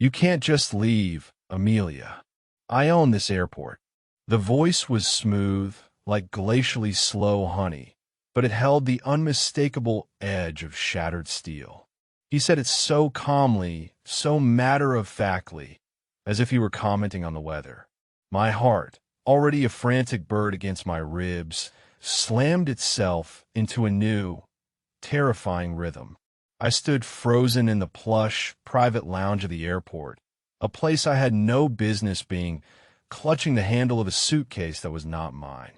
You can't just leave, Amelia. I own this airport. The voice was smooth, like glacially slow honey, but it held the unmistakable edge of shattered steel. He said it so calmly, so matter-of-factly, as if he were commenting on the weather. My heart, already a frantic bird against my ribs, slammed itself into a new, terrifying rhythm. I stood frozen in the plush, private lounge of the airport, a place I had no business being, clutching the handle of a suitcase that was not mine.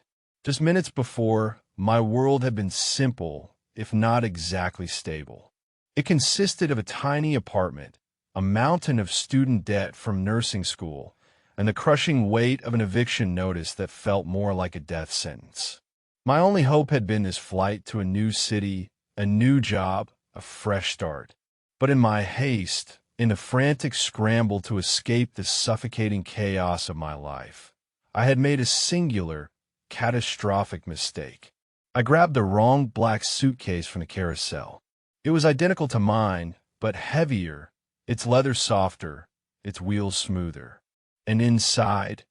Just minutes before, my world had been simple, if not exactly stable. It consisted of a tiny apartment, a mountain of student debt from nursing school, and the crushing weight of an eviction notice that felt more like a death sentence. My only hope had been this flight to a new city, a new job, a fresh start. But in my haste, in the frantic scramble to escape the suffocating chaos of my life, I had made a singular, catastrophic mistake. I grabbed the wrong black suitcase from the carousel. It was identical to mine, but heavier, its leather softer, its wheels smoother. And inside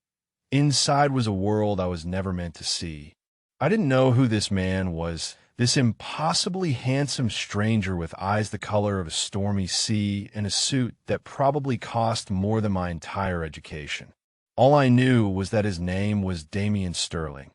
was a world I was never meant to see. I didn't know who this man was, this impossibly handsome stranger with eyes the color of a stormy sea and a suit that probably cost more than my entire education. All I knew was that his name was Damian Sterling,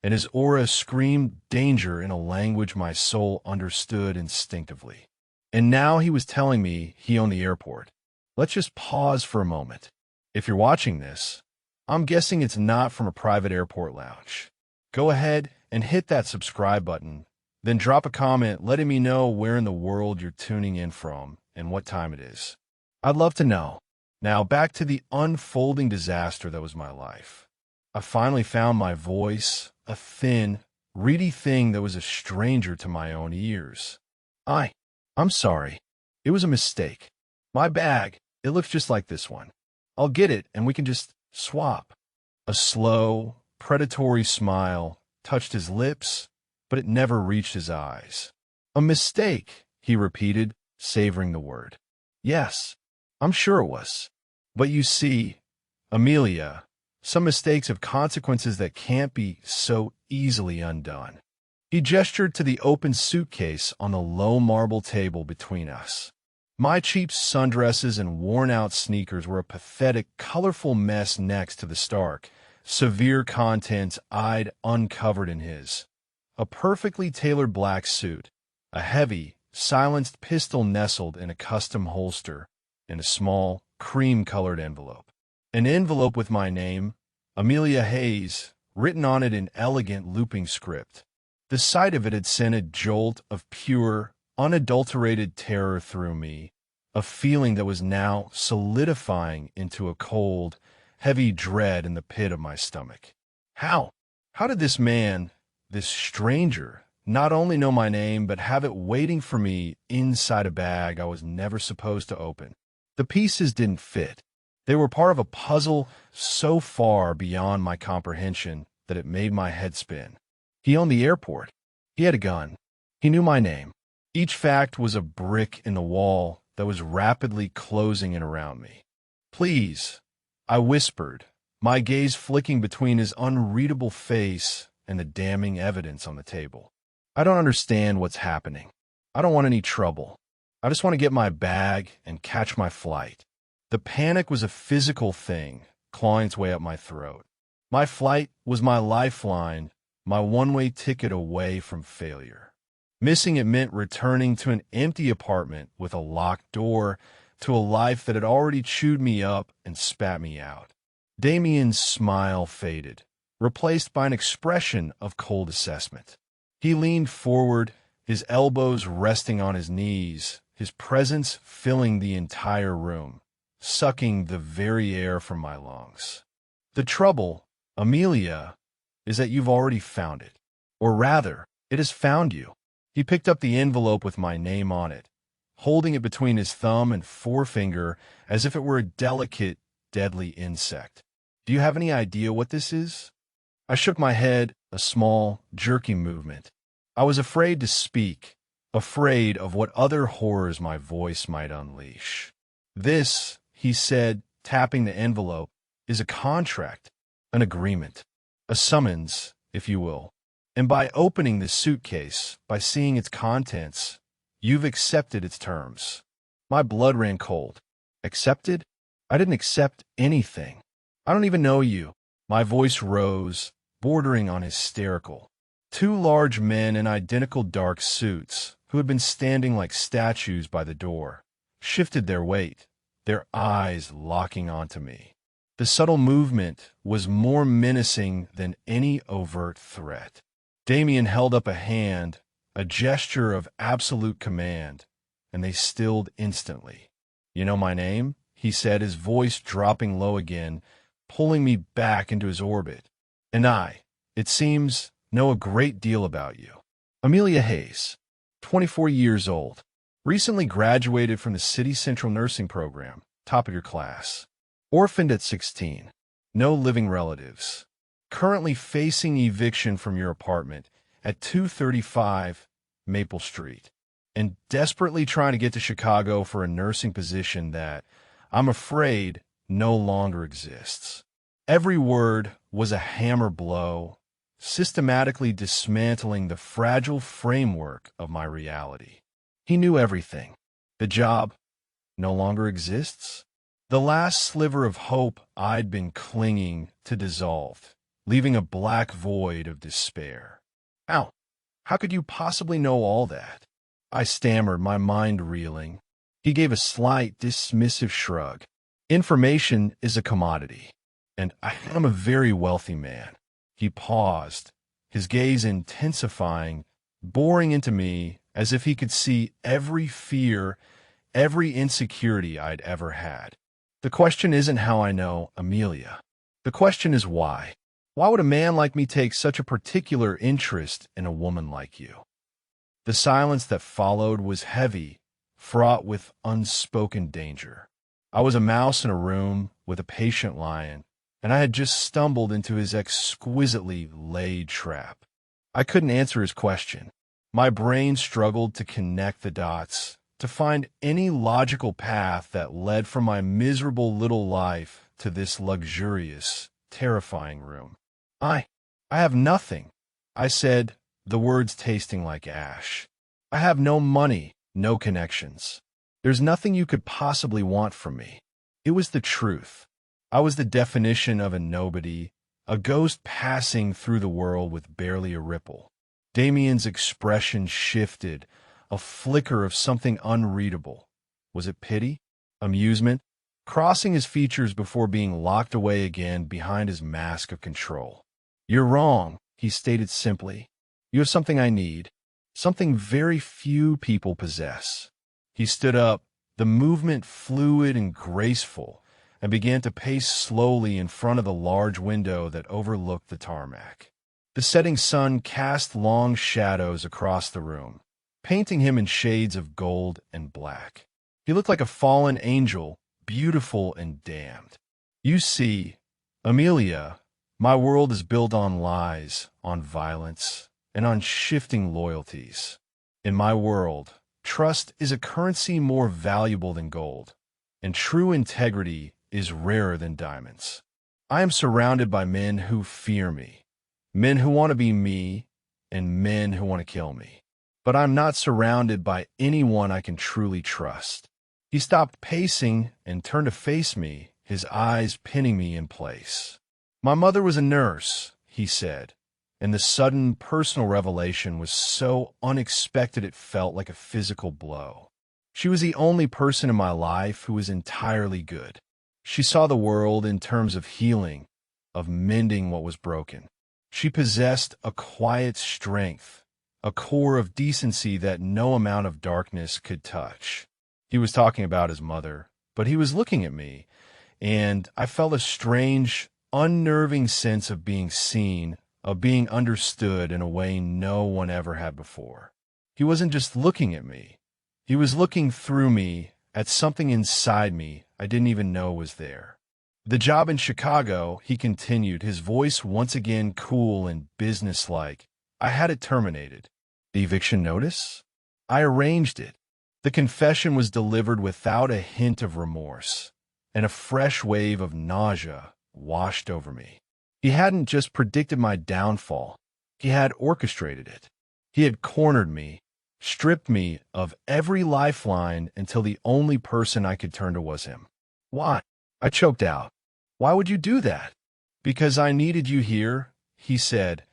and his aura screamed danger in a language my soul understood instinctively. And now he was telling me he owned the airport. Let's just pause for a moment. If you're watching this, I'm guessing it's not from a private airport lounge. Go ahead and hit that subscribe button, then drop a comment letting me know where in the world you're tuning in from and what time it is. I'd love to know. Now back to the unfolding disaster that was my life. I finally found my voice, a thin, reedy thing that was a stranger to my own ears. I'm sorry. It was a mistake. My bag, it looks just like this one. I'll get it and we can just swap. A slow, predatory smile touched his lips, but it never reached his eyes. A mistake, he repeated, savoring the word. Yes, I'm sure it was. But you see, Amelia, some mistakes have consequences that can't be so easily undone. He gestured to the open suitcase on the low marble table between us. My cheap sundresses and worn-out sneakers were a pathetic, colorful mess next to the stark, severe contents eyed uncovered in his. A perfectly tailored black suit, a heavy, silenced pistol nestled in a custom holster, and a small, cream-colored envelope. An envelope with my name, Amelia Hayes, written on it in elegant looping script. The sight of it had sent a jolt of pure, unadulterated terror through me, a feeling that was now solidifying into a cold, heavy dread in the pit of my stomach. How did this man, this stranger, not only know my name but have it waiting for me inside a bag I was never supposed to open? The pieces didn't fit. They were part of a puzzle so far beyond my comprehension that it made my head spin. He owned the airport. He had a gun. He knew my name. Each fact was a brick in the wall that was rapidly closing in around me. Please, I whispered, my gaze flicking between his unreadable face and the damning evidence on the table. I don't understand what's happening. I don't want any trouble. I just want to get my bag and catch my flight. The panic was a physical thing, clawing its way up my throat. My flight was my lifeline, my one-way ticket away from failure. Missing it meant returning to an empty apartment with a locked door, to a life that had already chewed me up and spat me out. Damien's smile faded, replaced by an expression of cold assessment. He leaned forward, his elbows resting on his knees, his presence filling the entire room, sucking the very air from my lungs. The trouble, Amelia, is that you've already found it. Or rather, it has found you. He picked up the envelope with my name on it, holding it between his thumb and forefinger as if it were a delicate, deadly insect. Do you have any idea what this is? I shook my head, a small, jerky movement. I was afraid to speak, afraid of what other horrors my voice might unleash. This, he said, tapping the envelope, is a contract, an agreement, a summons, if you will. And by opening this suitcase, by seeing its contents, you've accepted its terms. My blood ran cold. Accepted? I didn't accept anything. I don't even know you. My voice rose, bordering on hysterical. Two large men in identical dark suits, who had been standing like statues by the door, shifted their weight, their eyes locking onto me. The subtle movement was more menacing than any overt threat. Damien held up a hand, a gesture of absolute command, and they stilled instantly. "You know my name?" he said, his voice dropping low again, pulling me back into his orbit. "And I, it seems, know a great deal about you. Amelia Hayes, 24 years old, recently graduated from the City Central Nursing Program, top of your class. Orphaned at 16, no living relatives. Currently facing eviction from your apartment at 235 Maple Street, and desperately trying to get to Chicago for a nursing position that, I'm afraid, no longer exists." Every word was a hammer blow, systematically dismantling the fragile framework of my reality. He knew everything. The job no longer exists. The last sliver of hope I'd been clinging to dissolved, leaving a black void of despair. How could you possibly know all that?" I stammered, my mind reeling. He gave a slight, dismissive shrug. "Information is a commodity, and I am a very wealthy man." He paused, his gaze intensifying, boring into me as if he could see every fear, every insecurity I'd ever had. "The question isn't how I know Amelia. The question is why. Why would a man like me take such a particular interest in a woman like you?" The silence that followed was heavy, fraught with unspoken danger. I was a mouse in a room with a patient lion, and I had just stumbled into his exquisitely laid trap. I couldn't answer his question. My brain struggled to connect the dots, to find any logical path that led from my miserable little life to this luxurious, terrifying room. I have nothing," I said, the words tasting like ash. "I have no money, no connections. There's nothing you could possibly want from me." It was the truth. I was the definition of a nobody, a ghost passing through the world with barely a ripple. Damien's expression shifted, a flicker of something unreadable. Was it pity? Amusement? Crossing his features before being locked away again behind his mask of control. "You're wrong," he stated simply. "You have something I need, something very few people possess." He stood up, the movement fluid and graceful, and began to pace slowly in front of the large window that overlooked the tarmac. The setting sun cast long shadows across the room, painting him in shades of gold and black. He looked like a fallen angel, beautiful and damned. "You see, Amelia, my world is built on lies, on violence, and on shifting loyalties. In my world, trust is a currency more valuable than gold, and true integrity is rarer than diamonds. I am surrounded by men who fear me, men who want to be me, and men who want to kill me. But I'm not surrounded by anyone I can truly trust." He stopped pacing and turned to face me, his eyes pinning me in place. "My mother was a nurse," he said, and the sudden personal revelation was so unexpected it felt like a physical blow. She was the only person in my life who was entirely good. She saw the world in terms of healing, of mending what was broken. She possessed a quiet strength, a core of decency that no amount of darkness could touch. He was talking about his mother, but he was looking at me, and I felt a strange, unnerving sense of being seen, of being understood in a way no one ever had before. He wasn't just looking at me. He was looking through me at something inside me I didn't even know was there. "The job in Chicago," he continued, his voice once again cool and businesslike. "I had it terminated." "The eviction notice?" "I arranged it." The confession was delivered without a hint of remorse. and a fresh wave of nausea washed over me. He hadn't just predicted my downfall, he had orchestrated it. He had cornered me, stripped me of every lifeline until the only person I could turn to was him. Why? I choked out. Why would you do that? Because I needed you here, he said,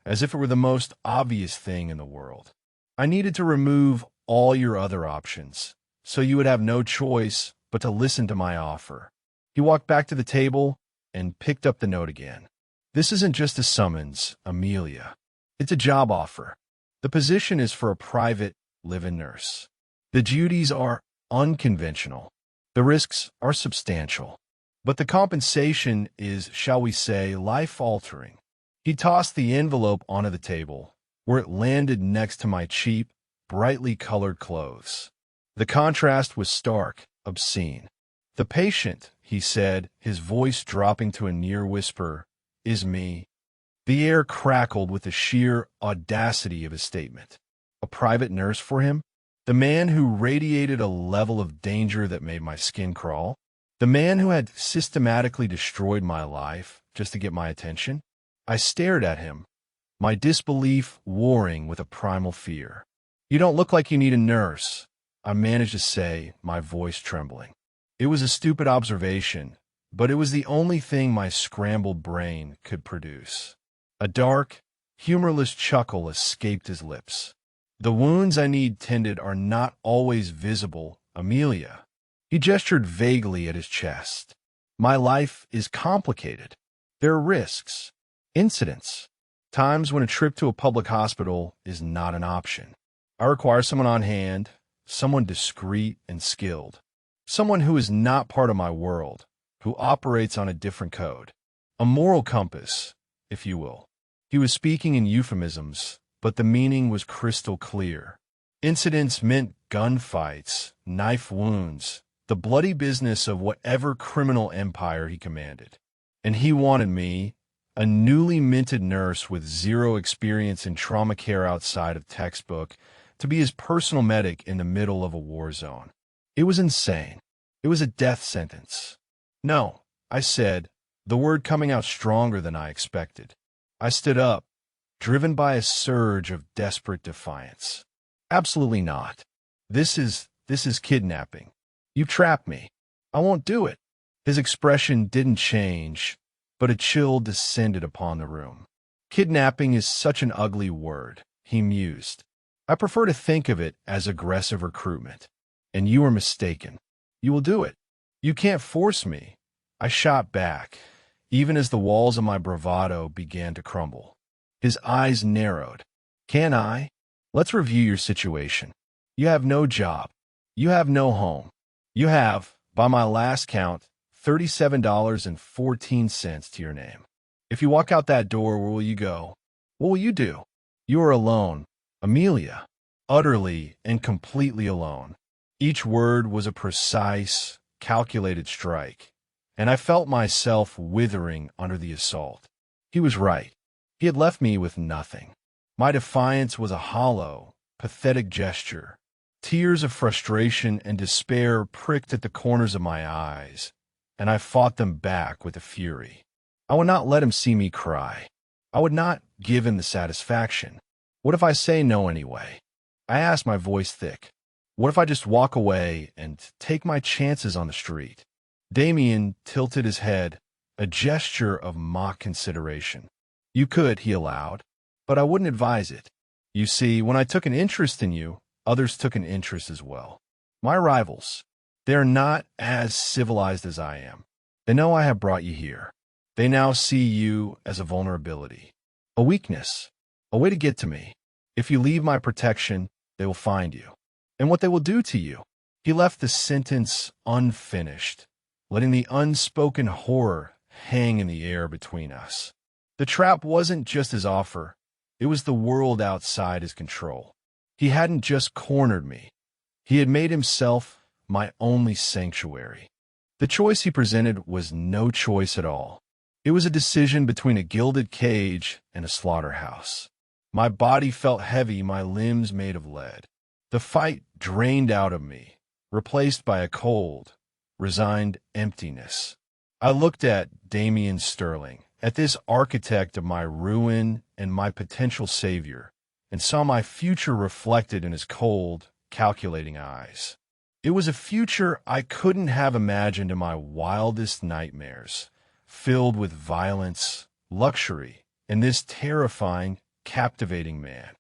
as if it were the most obvious thing in the world. I needed to remove all your other options, so you would have no choice but to listen to my offer. He walked back to the table and picked up the note again. This isn't just a summons, Amelia. It's a job offer. The position is for a private live-in nurse. The duties are unconventional. The risks are substantial. But the compensation is, shall we say, life-altering. He tossed the envelope onto the table, where it landed next to my cheap, brightly colored clothes. The contrast was stark, obscene. The patient, he said, his voice dropping to a near whisper, is me. The air crackled with the sheer audacity of his statement. A private nurse for him? The man who radiated a level of danger that made my skin crawl? The man who had systematically destroyed my life just to get my attention? I stared at him, my disbelief warring with a primal fear. You don't look like you need a nurse, I managed to say, my voice trembling. It was a stupid observation, but it was the only thing my scrambled brain could produce. A dark, humorless chuckle escaped his lips. The wounds I need tended are not always visible, Amelia. He gestured vaguely at his chest. My life is complicated. There are risks, incidents, times when a trip to a public hospital is not an option. I require someone on hand, someone discreet and skilled, someone who is not part of my world, who operates on a different code, a moral compass, if you will. He was speaking in euphemisms, but the meaning was crystal clear. Incidents meant gunfights, knife wounds, the bloody business of whatever criminal empire he commanded. And he wanted me, a newly minted nurse with zero experience in trauma care outside of textbook, to be his personal medic in the middle of a war zone. It was insane. It was a death sentence. No, I said, the word coming out stronger than I expected. I stood up, driven by a surge of desperate defiance. Absolutely not. This is kidnapping. You've trapped me. I won't do it. His expression didn't change, but a chill descended upon the room. Kidnapping is such an ugly word, he mused. I prefer to think of it as aggressive recruitment. And you are mistaken. You will do it. You can't force me. I shot back, even as the walls of my bravado began to crumble. His eyes narrowed. Can I? Let's review your situation. You have no job. You have no home. You have, by my last count, $37.14 to your name. If you walk out that door, where will you go? What will you do? You are alone, Amelia, utterly and completely alone. Each word was a precise, calculated strike, and I felt myself withering under the assault. He was right. He had left me with nothing. My defiance was a hollow, pathetic gesture. Tears of frustration and despair pricked at the corners of my eyes, and I fought them back with a fury. I would not let him see me cry. I would not give him the satisfaction. What if I say no anyway? I asked, my voice thick. What if I just walk away and take my chances on the street? Damien tilted his head, a gesture of mock consideration. You could, he allowed, but I wouldn't advise it. You see, when I took an interest in you, others took an interest as well. My rivals, they are not as civilized as I am. They know I have brought you here. They now see you as a vulnerability, a weakness, a way to get to me. If you leave my protection, they will find you. And what they will do to you. He left the sentence unfinished, letting the unspoken horror hang in the air between us. The trap wasn't just his offer. It was the world outside his control. He hadn't just cornered me. He had made himself my only sanctuary. The choice he presented was no choice at all. It was a decision between a gilded cage and a slaughterhouse. My body felt heavy, my limbs made of lead. The fight drained out of me, replaced by a cold, resigned emptiness. I looked at Damien Sterling, at this architect of my ruin and my potential savior, and saw my future reflected in his cold, calculating eyes. It was a future I couldn't have imagined in my wildest nightmares, filled with violence, luxury, and this terrifying, captivating man.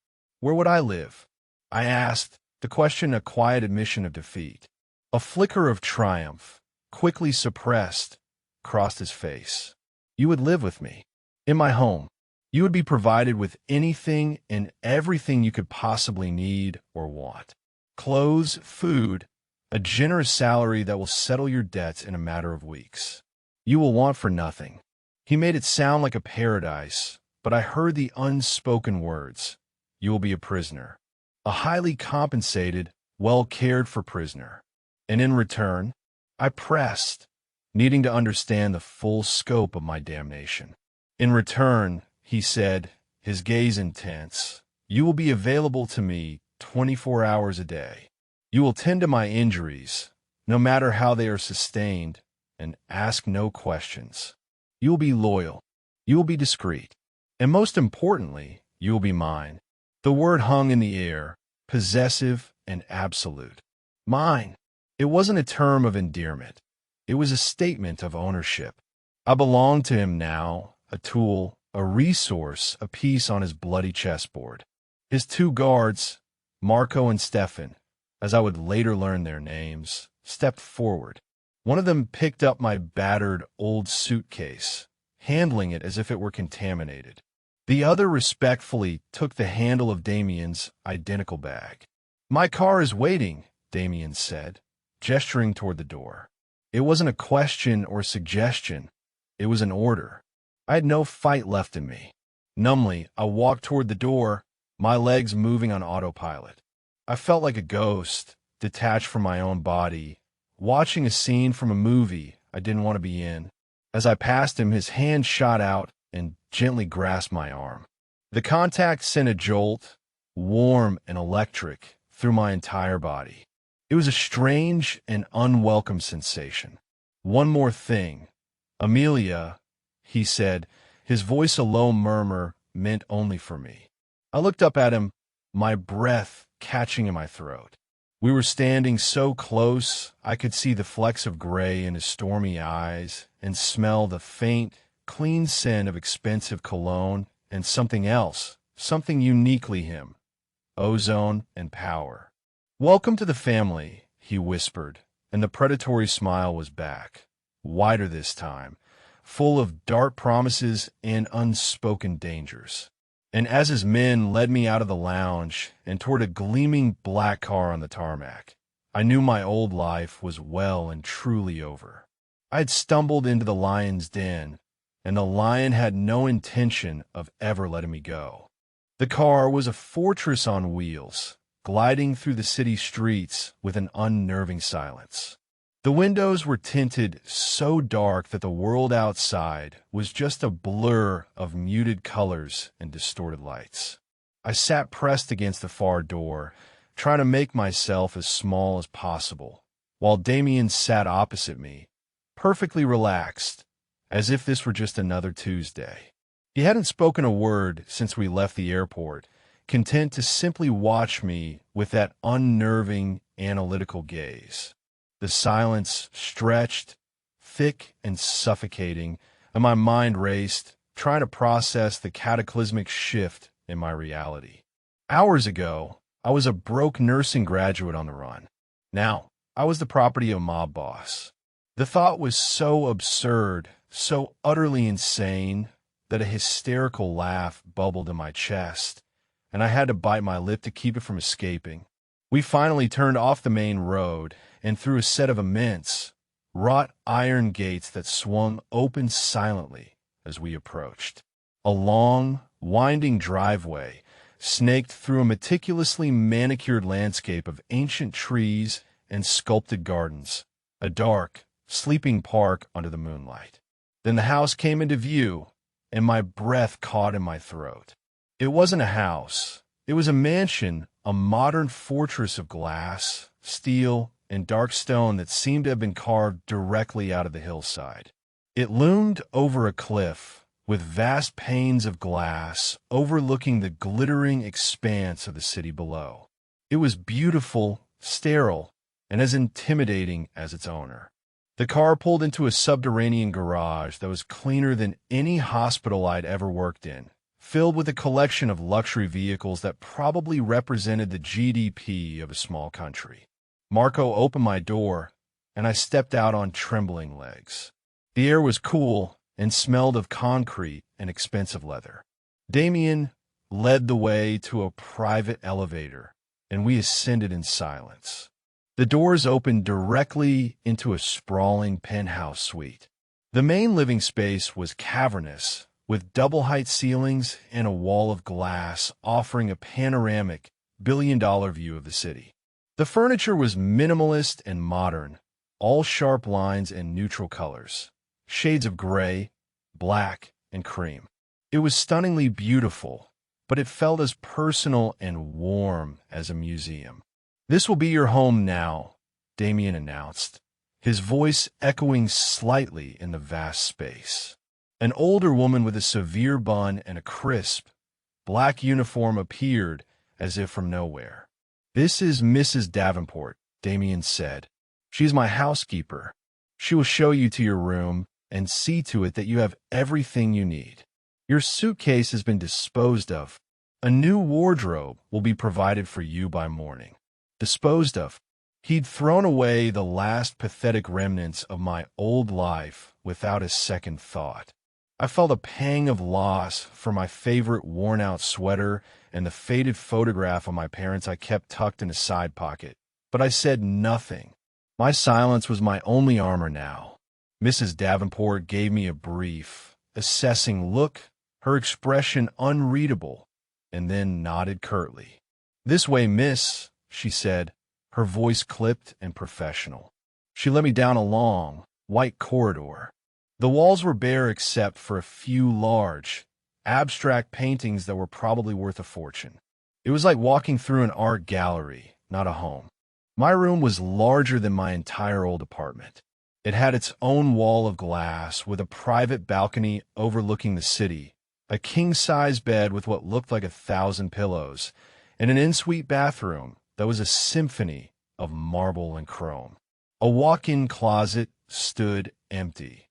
Where would I live? I asked, the question a quiet admission of defeat. A flicker of triumph, quickly suppressed, crossed his face. You would live with me, in my home. You would be provided with anything and everything you could possibly need or want. Clothes, food, a generous salary that will settle your debts in a matter of weeks. You will want for nothing. He made it sound like a paradise, but I heard the unspoken words. You will be a prisoner. A highly compensated, well-cared-for prisoner. And in return, I pressed, needing to understand the full scope of my damnation. In return, he said, his gaze intense, you will be available to me 24 hours a day. You will tend to my injuries, no matter how they are sustained, and ask no questions. You will be loyal. You will be discreet. And most importantly, you will be mine. The word hung in the air, possessive and absolute. Mine. It wasn't a term of endearment. It was a statement of ownership. I belonged to him now, a tool, a resource, a piece on his bloody chessboard. His two guards, Marco and Stefan, as I would later learn their names, stepped forward. One of them picked up my battered old suitcase, handling it as if it were contaminated. The other respectfully took the handle of Damien's identical bag. My car is waiting, Damien said, gesturing toward the door. It wasn't a question or suggestion. It was an order. I had no fight left in me. Numbly, I walked toward the door, my legs moving on autopilot. I felt like a ghost, detached from my own body, watching a scene from a movie I didn't want to be in. As I passed him, his hand shot out and gently grasped my arm. The contact sent a jolt, warm and electric, through my entire body. It was a strange and unwelcome sensation. One more thing. Amelia, he said, his voice a low murmur meant only for me. I looked up at him, my breath catching in my throat. We were standing so close I could see the flecks of gray in his stormy eyes and smell the faint, clean scent of expensive cologne and something else, something uniquely him, ozone and power. Welcome to the family, he whispered, and the predatory smile was back, wider this time, full of dark promises and unspoken dangers. And as his men led me out of the lounge and toward a gleaming black car on the tarmac, I knew my old life was well and truly over. I had stumbled into the lion's den, and the lion had no intention of ever letting me go. The car was a fortress on wheels, gliding through the city streets with an unnerving silence. The windows were tinted so dark that the world outside was just a blur of muted colors and distorted lights. I sat pressed against the far door, trying to make myself as small as possible, while Damien sat opposite me, perfectly relaxed, as if this were just another Tuesday. He hadn't spoken a word since we left the airport, content to simply watch me with that unnerving, analytical gaze. The silence stretched, thick and suffocating, and my mind raced, trying to process the cataclysmic shift in my reality. Hours ago, I was a broke nursing graduate on the run. Now, I was the property of a mob boss. The thought was so absurd, so utterly insane, that a hysterical laugh bubbled in my chest, and I had to bite my lip to keep it from escaping. We finally turned off the main road and through a set of immense, wrought iron gates that swung open silently as we approached. A long, winding driveway snaked through a meticulously manicured landscape of ancient trees and sculpted gardens, a dark, sleeping park under the moonlight. Then the house came into view, and my breath caught in my throat. It wasn't a house. It was a mansion, a modern fortress of glass, steel, and dark stone that seemed to have been carved directly out of the hillside. It loomed over a cliff, with vast panes of glass overlooking the glittering expanse of the city below. It was beautiful, sterile, and as intimidating as its owner. The car pulled into a subterranean garage that was cleaner than any hospital I'd ever worked in, filled with a collection of luxury vehicles that probably represented the GDP of a small country. Marco opened my door, and I stepped out on trembling legs. The air was cool and smelled of concrete and expensive leather. Damien led the way to a private elevator, and we ascended in silence. The doors opened directly into a sprawling penthouse suite. The main living space was cavernous, with double-height ceilings and a wall of glass offering a panoramic, billion-dollar view of the city. The furniture was minimalist and modern, all sharp lines and neutral colors, shades of gray, black, and cream. It was stunningly beautiful, but it felt as personal and warm as a museum. "This will be your home now," Damien announced, his voice echoing slightly in the vast space. An older woman with a severe bun and a crisp, black uniform appeared as if from nowhere. "This is Mrs. Davenport," Damien said. "She's my housekeeper. She will show you to your room and see to it that you have everything you need. Your suitcase has been disposed of. A new wardrobe will be provided for you by morning." Disposed of. He'd thrown away the last pathetic remnants of my old life without a second thought. I felt a pang of loss for my favorite worn-out sweater and the faded photograph of my parents I kept tucked in a side pocket, but I said nothing. My silence was my only armor now. Mrs. Davenport gave me a brief, assessing look, her expression unreadable, and then nodded curtly. "This way, miss," she said, her voice clipped and professional. She led me down a long, white corridor. The walls were bare except for a few large, abstract paintings that were probably worth a fortune. It was like walking through an art gallery, not a home. My room was larger than my entire old apartment. It had its own wall of glass with a private balcony overlooking the city, a king-size bed with what looked like 1,000 pillows, and an en-suite bathroom that was a symphony of marble and chrome. A walk-in closet stood empty,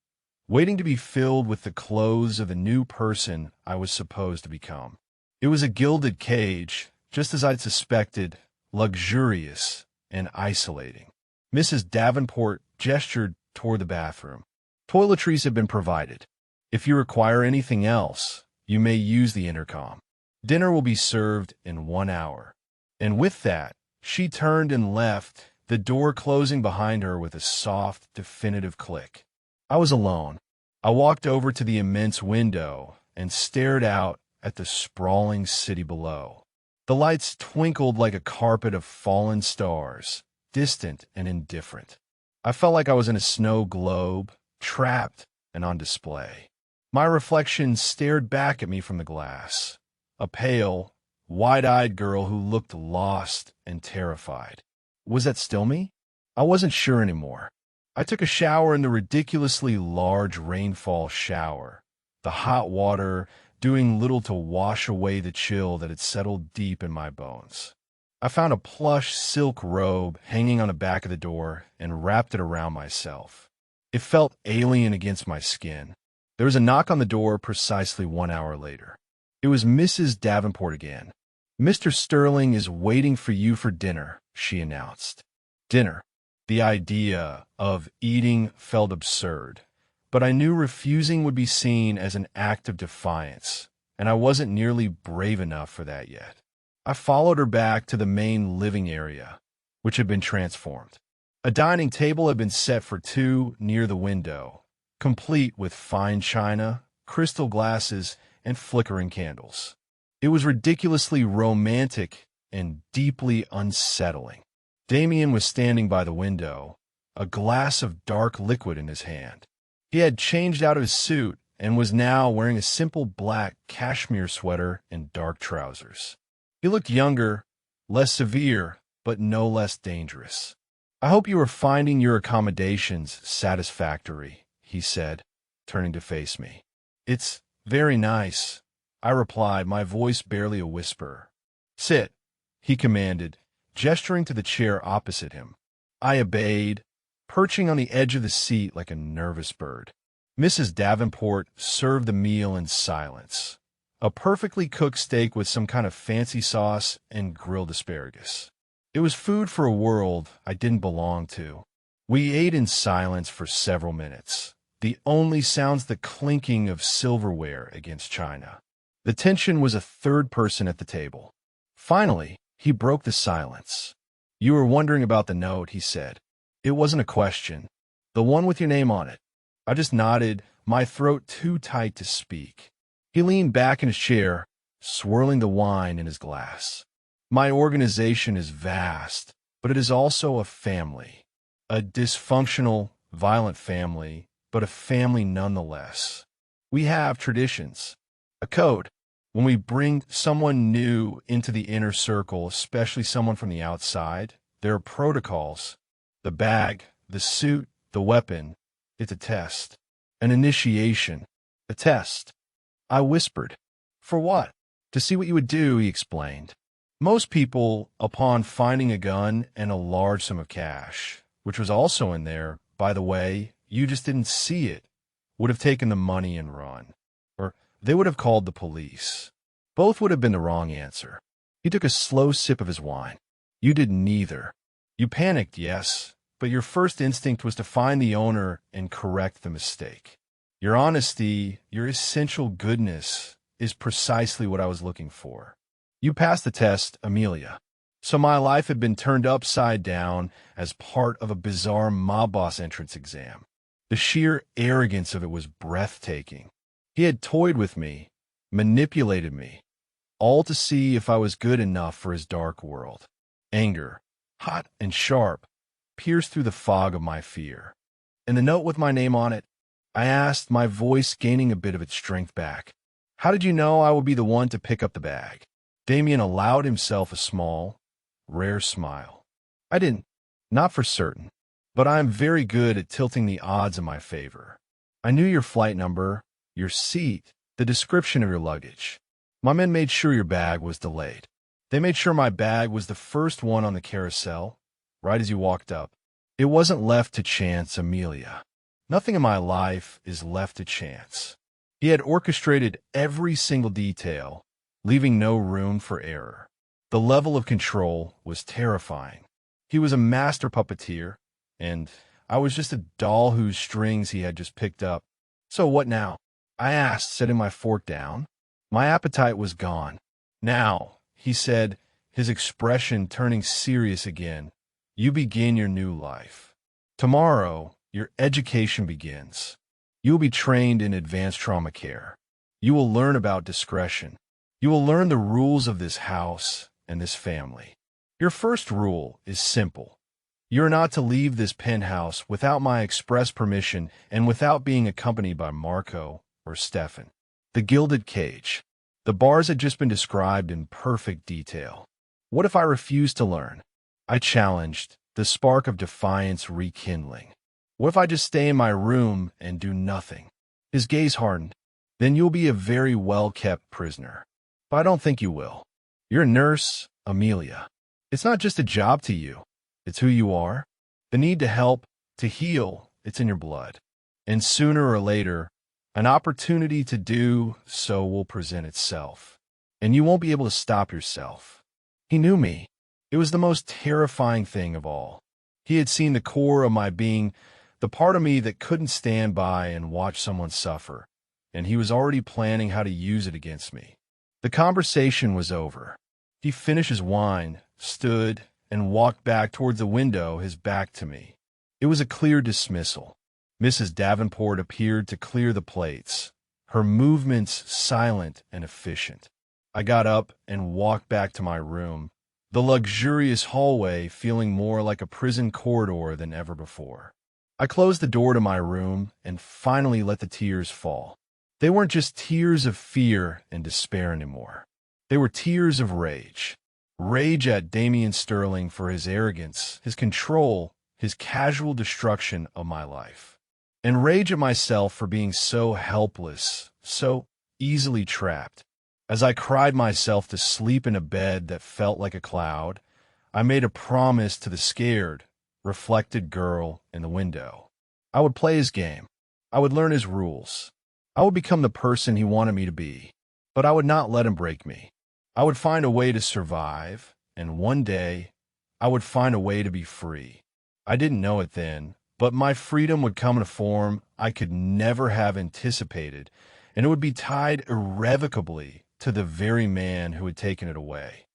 waiting to be filled with the clothes of the new person I was supposed to become. It was a gilded cage, just as I'd suspected, luxurious and isolating. Mrs. Davenport gestured toward the bathroom. "Toiletries have been provided. If you require anything else, you may use the intercom. Dinner will be served in 1 hour." And with that, she turned and left, the door closing behind her with a soft, definitive click. I was alone. I walked over to the immense window and stared out at the sprawling city below. The lights twinkled like a carpet of fallen stars, distant and indifferent. I felt like I was in a snow globe, trapped and on display. My reflection stared back at me from the glass, a pale, wide-eyed girl who looked lost and terrified. Was that still me? I wasn't sure anymore. I took a shower in the ridiculously large rainfall shower, the hot water doing little to wash away the chill that had settled deep in my bones. I found a plush silk robe hanging on the back of the door and wrapped it around myself. It felt alien against my skin. There was a knock on the door precisely 1 hour later. It was Mrs. Davenport again. "Mr. Sterling is waiting for you for dinner," she announced. Dinner. The idea of eating felt absurd, but I knew refusing would be seen as an act of defiance, and I wasn't nearly brave enough for that yet. I followed her back to the main living area, which had been transformed. A dining table had been set for two near the window, complete with fine china, crystal glasses, and flickering candles. It was ridiculously romantic and deeply unsettling. Damien was standing by the window, a glass of dark liquid in his hand. He had changed out of his suit and was now wearing a simple black cashmere sweater and dark trousers. He looked younger, less severe, but no less dangerous. I hope you are finding your accommodations satisfactory, he said, turning to face me. It's very nice, I replied, my voice barely a whisper. Sit, he commanded, gesturing to the chair opposite him. I obeyed, perching on the edge of the seat like a nervous bird. Mrs. Davenport served the meal in silence. A perfectly cooked steak with some kind of fancy sauce and grilled asparagus. It was food for a world I didn't belong to. We ate in silence for several minutes, the only sounds the clinking of silverware against china. The tension was a third person at the table. Finally, he broke the silence. You were wondering about the note, he said. It wasn't a question. The one with your name on it. I just nodded, my throat too tight to speak. He leaned back in his chair, swirling the wine in his glass. My organization is vast, but it is also a family. A dysfunctional, violent family, but a family nonetheless. We have traditions, a code. When we bring someone new into the inner circle, especially someone from the outside, there are protocols. The bag, the suit, the weapon. It's a test. An initiation. A test. I whispered. For what? To see what you would do, he explained. Most people, upon finding a gun and a large sum of cash, which was also in there, by the way, you just didn't see it, would have taken the money and run. Or they would have called the police. Both would have been the wrong answer. He took a slow sip of his wine. You did neither. You panicked, yes, but your first instinct was to find the owner and correct the mistake. Your honesty, your essential goodness, is precisely what I was looking for. You passed the test, Amelia. So my life had been turned upside down as part of a bizarre mob boss entrance exam. The sheer arrogance of it was breathtaking. He had toyed with me, manipulated me, all to see if I was good enough for his dark world. Anger, hot and sharp, pierced through the fog of my fear. And the note with my name on it, I asked, my voice gaining a bit of its strength back. How did you know I would be the one to pick up the bag? Damien allowed himself a small, rare smile. I didn't, not for certain, but I am very good at tilting the odds in my favor. I knew your flight number, your seat, the description of your luggage. My men made sure your bag was delayed. They made sure my bag was the first one on the carousel, right as you walked up. It wasn't left to chance, Amelia. Nothing in my life is left to chance. He had orchestrated every single detail, leaving no room for error. The level of control was terrifying. He was a master puppeteer, and I was just a doll whose strings he had just picked up. So what now? I asked, setting my fork down. My appetite was gone. Now, he said, his expression turning serious again, you begin your new life. Tomorrow, your education begins. You will be trained in advanced trauma care. You will learn about discretion. You will learn the rules of this house and this family. Your first rule is simple. You are not to leave this penthouse without my express permission and without being accompanied by Marco or Stefan. The gilded cage. The bars had just been described in perfect detail. What if I refused to learn? I challenged, the spark of defiance rekindling. What if I just stay in my room and do nothing? His gaze hardened. Then you'll be a very well-kept prisoner. But I don't think you will. You're a nurse, Amelia. It's not just a job to you. It's who you are. The need to help, to heal, it's in your blood. And sooner or later, an opportunity to do so will present itself. And you won't be able to stop yourself. He knew me. It was the most terrifying thing of all. He had seen the core of my being, the part of me that couldn't stand by and watch someone suffer, and he was already planning how to use it against me. The conversation was over. He finished his wine, stood, and walked back towards the window, his back to me. It was a clear dismissal. Mrs. Davenport appeared to clear the plates, her movements silent and efficient. I got up and walked back to my room, the luxurious hallway feeling more like a prison corridor than ever before. I closed the door to my room and finally let the tears fall. They weren't just tears of fear and despair anymore. They were tears of rage. Rage at Damien Sterling for his arrogance, his control, his casual destruction of my life. And rage at myself for being so helpless, so easily trapped. As I cried myself to sleep in a bed that felt like a cloud, I made a promise to the scared, reflected girl in the window. I would play his game. I would learn his rules. I would become the person he wanted me to be. But I would not let him break me. I would find a way to survive, and one day, I would find a way to be free. I didn't know it then, but my freedom would come in a form I could never have anticipated, and it would be tied irrevocably to the very man who had taken it away.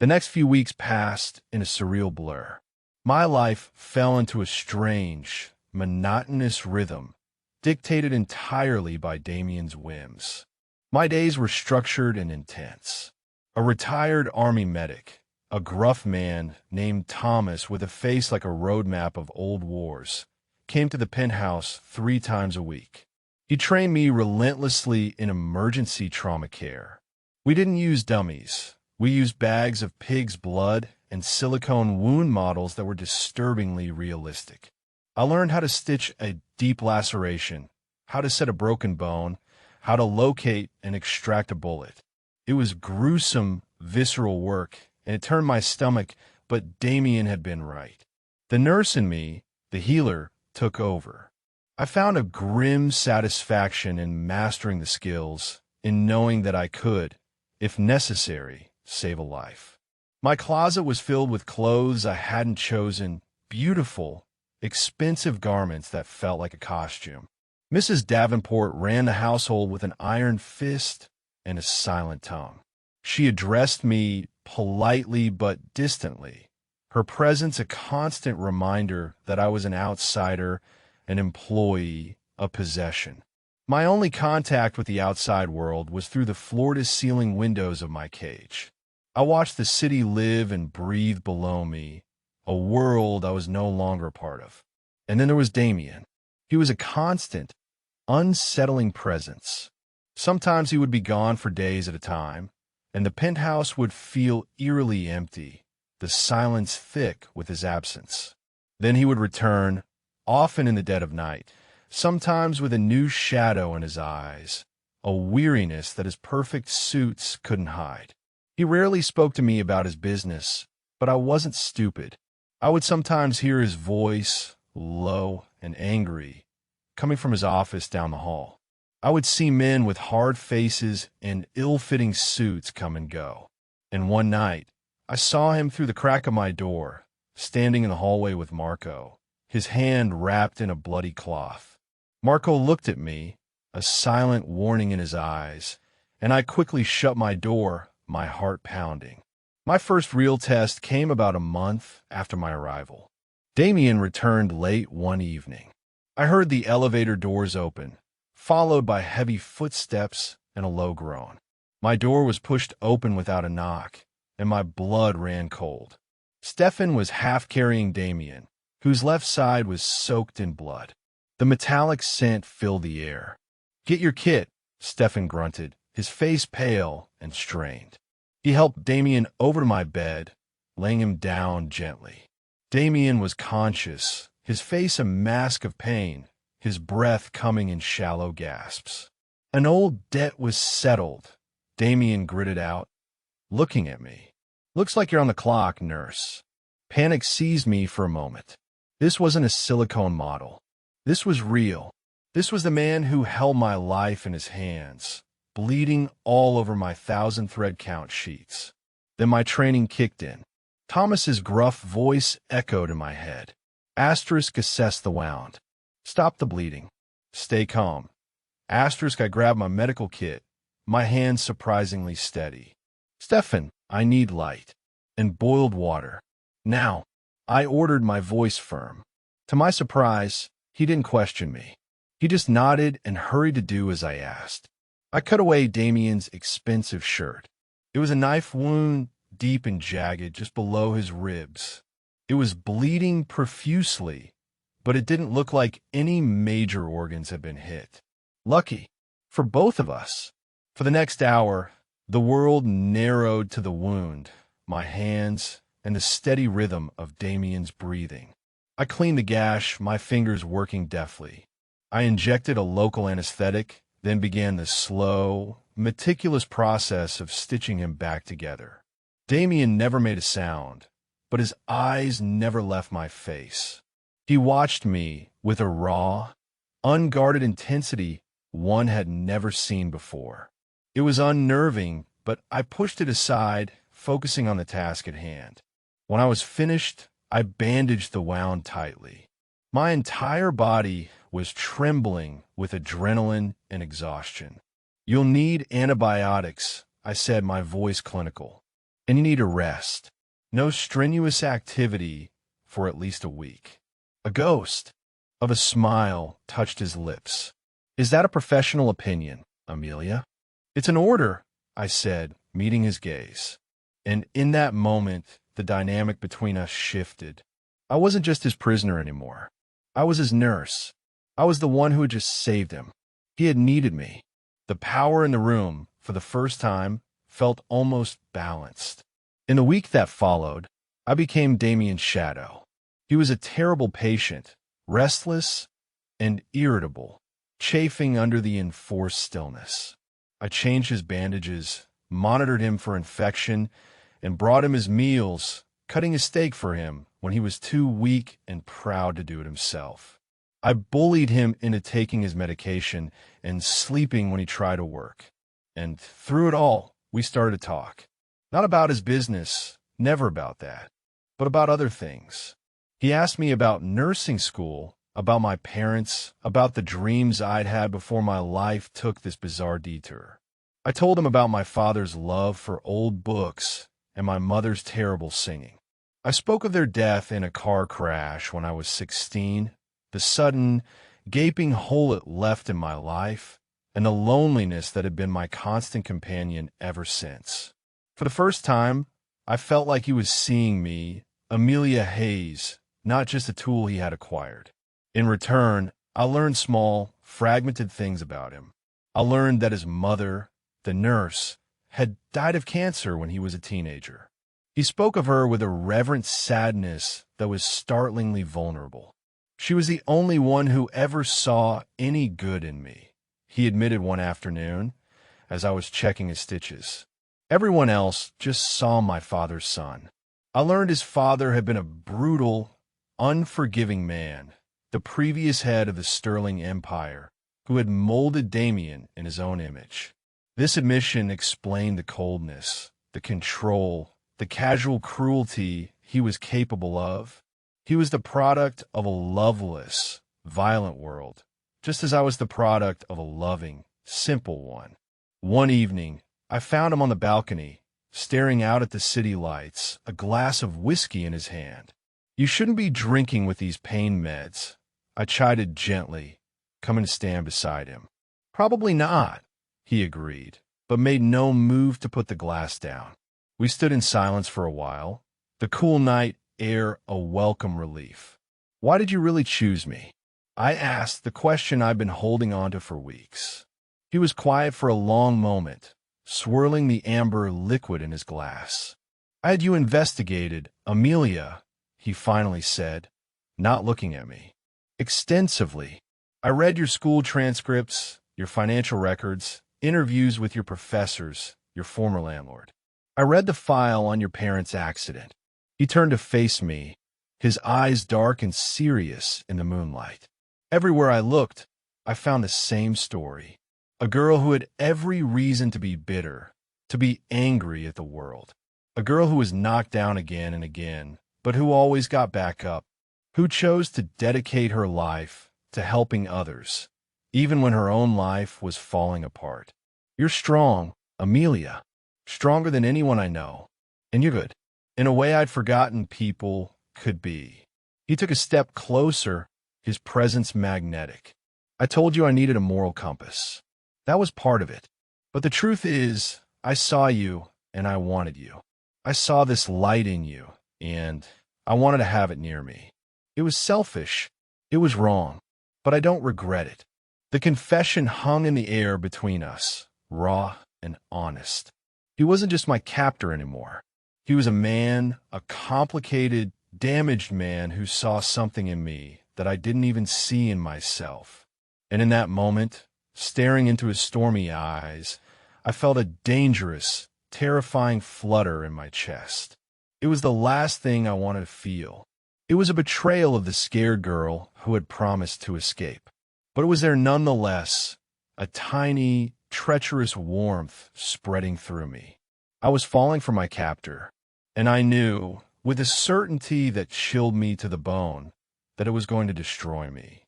The next few weeks passed in a surreal blur. My life fell into a strange, monotonous rhythm, dictated entirely by Damien's whims. My days were structured and intense. A retired army medic, a gruff man named Thomas with a face like a roadmap of old wars, came to the penthouse 3 times a week. He trained me relentlessly in emergency trauma care. We didn't use dummies. We used bags of pig's blood and silicone wound models that were disturbingly realistic. I learned how to stitch a deep laceration, how to set a broken bone, how to locate and extract a bullet. It was gruesome, visceral work, and it turned my stomach, but Damien had been right. The nurse in me, the healer, took over. I found a grim satisfaction in mastering the skills, in knowing that I could, if necessary, save a life. My closet was filled with clothes I hadn't chosen, beautiful, expensive garments that felt like a costume. Mrs. Davenport ran the household with an iron fist and a silent tongue. She addressed me politely but distantly, her presence a constant reminder that I was an outsider, an employee, a possession. My only contact with the outside world was through the floor-to-ceiling windows of my cage. I watched the city live and breathe below me, a world I was no longer a part of. And then there was Damien. He was a constant, unsettling presence. Sometimes he would be gone for days at a time, and the penthouse would feel eerily empty, the silence thick with his absence. Then he would return, often in the dead of night, sometimes with a new shadow in his eyes, a weariness that his perfect suits couldn't hide. He rarely spoke to me about his business, but I wasn't stupid. I would sometimes hear his voice, low and angry, coming from his office down the hall. I would see men with hard faces and ill-fitting suits come and go. And one night, I saw him through the crack of my door, standing in the hallway with Marco, his hand wrapped in a bloody cloth. Marco looked at me, a silent warning in his eyes, and I quickly shut my door, my heart pounding. My first real test came about a month after my arrival. Damien returned late one evening. I heard the elevator doors open, followed by heavy footsteps and a low groan. My door was pushed open without a knock, and my blood ran cold. Stefan was half carrying Damien, whose left side was soaked in blood. The metallic scent filled the air. "Get your kit," Stefan grunted, his face pale and strained. He helped Damien over to my bed, laying him down gently. Damien was conscious, his face a mask of pain, his breath coming in shallow gasps. "An old debt was settled," Damien gritted out, looking at me. "Looks like you're on the clock, nurse." Panic seized me for a moment. This wasn't a silicone model. This was real. This was the man who held my life in his hands, bleeding all over my 1,000-thread count sheets. Then my training kicked in. Thomas's gruff voice echoed in my head. Asterisk assess the wound. Stop the bleeding. Stay calm. Asterisk I grabbed my medical kit, my hands surprisingly steady. Stefan, I need light. And boiled water. Now. I ordered, my voice firm. To my surprise, he didn't question me. He just nodded and hurried to do as I asked. I cut away Damien's expensive shirt. It was a knife wound, deep and jagged, just below his ribs. It was bleeding profusely, but it didn't look like any major organs had been hit. Lucky. For both of us. For the next hour, the world narrowed to the wound, my hands, and the steady rhythm of Damien's breathing. I cleaned the gash, my fingers working deftly. I injected a local anesthetic, then began the slow, meticulous process of stitching him back together. Damien never made a sound, but his eyes never left my face. He watched me with a raw, unguarded intensity one had never seen before. It was unnerving, but I pushed it aside, focusing on the task at hand. When I was finished, I bandaged the wound tightly. My entire body was trembling with adrenaline and exhaustion. "You'll need antibiotics," I said, my voice clinical. "And you need a rest. No strenuous activity for at least a week." A ghost of a smile touched his lips. "Is that a professional opinion, Amelia?" "It's an order," I said, meeting his gaze. And in that moment, the dynamic between us shifted. I wasn't just his prisoner anymore. I was his nurse. I was the one who had just saved him. He had needed me. The power in the room, for the first time, felt almost balanced. In the week that followed, I became Damien's shadow. He was a terrible patient, restless and irritable, chafing under the enforced stillness. I changed his bandages, monitored him for infection, and brought him his meals, cutting a steak for him when he was too weak and proud to do it himself. I bullied him into taking his medication and sleeping when he tried to work. And through it all, we started to talk. Not about his business, never about that, but about other things. He asked me about nursing school, about my parents, about the dreams I'd had before my life took this bizarre detour. I told him about my father's love for old books and my mother's terrible singing. I spoke of their death in a car crash when I was 16, the sudden, gaping hole it left in my life, and the loneliness that had been my constant companion ever since. For the first time, I felt like he was seeing me, Amelia Hayes, not just a tool he had acquired. In return, I learned small, fragmented things about him. I learned that his mother, the nurse, had died of cancer when he was a teenager. He spoke of her with a reverent sadness that was startlingly vulnerable. She was the only one who ever saw any good in me, he admitted one afternoon as I was checking his stitches. Everyone else just saw my father's son. I learned his father had been a brutal, unforgiving man, the previous head of the Sterling Empire, who had molded Damien in his own image. This admission explained the coldness, the control, the casual cruelty he was capable of. He was the product of a loveless, violent world, just as I was the product of a loving, simple one. One evening, I found him on the balcony, staring out at the city lights, a glass of whiskey in his hand. "You shouldn't be drinking with these pain meds," I chided gently, coming to stand beside him. "Probably not," he agreed, but made no move to put the glass down. We stood in silence for a while, the cool night air a welcome relief. "Why did you really choose me?" I asked, the question I'd been holding on to for weeks. He was quiet for a long moment, swirling the amber liquid in his glass. "I had you investigated, Amelia," he finally said, not looking at me. "Extensively. I read your school transcripts, your financial records, interviews with your professors, your former landlord. I read the file on your parents' accident." He turned to face me, his eyes dark and serious in the moonlight. Everywhere I looked, I found the same story. A girl who had every reason to be bitter, to be angry at the world. A girl who was knocked down again and again, but who always got back up, who chose to dedicate her life to helping others, even when her own life was falling apart. "You're strong, Amelia. Stronger than anyone I know. And you're good. In a way I'd forgotten people could be." He took a step closer, his presence magnetic. "I told you I needed a moral compass. That was part of it. But the truth is, I saw you and I wanted you. I saw this light in you, and I wanted to have it near me. It was selfish. It was wrong. But I don't regret it." The confession hung in the air between us, raw and honest. He wasn't just my captor anymore. He was a man, a complicated, damaged man who saw something in me that I didn't even see in myself. And in that moment, staring into his stormy eyes, I felt a dangerous, terrifying flutter in my chest. It was the last thing I wanted to feel. It was a betrayal of the scared girl who had promised to escape. But it was there nonetheless, a tiny, treacherous warmth spreading through me. I was falling for my captor, and I knew, with a certainty that chilled me to the bone, that it was going to destroy me.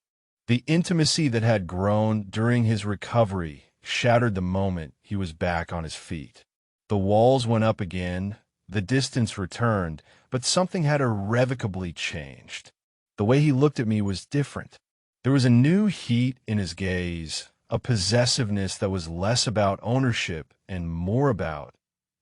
The intimacy that had grown during his recovery shattered the moment he was back on his feet. The walls went up again, the distance returned, but something had irrevocably changed. The way he looked at me was different. There was a new heat in his gaze, a possessiveness that was less about ownership and more about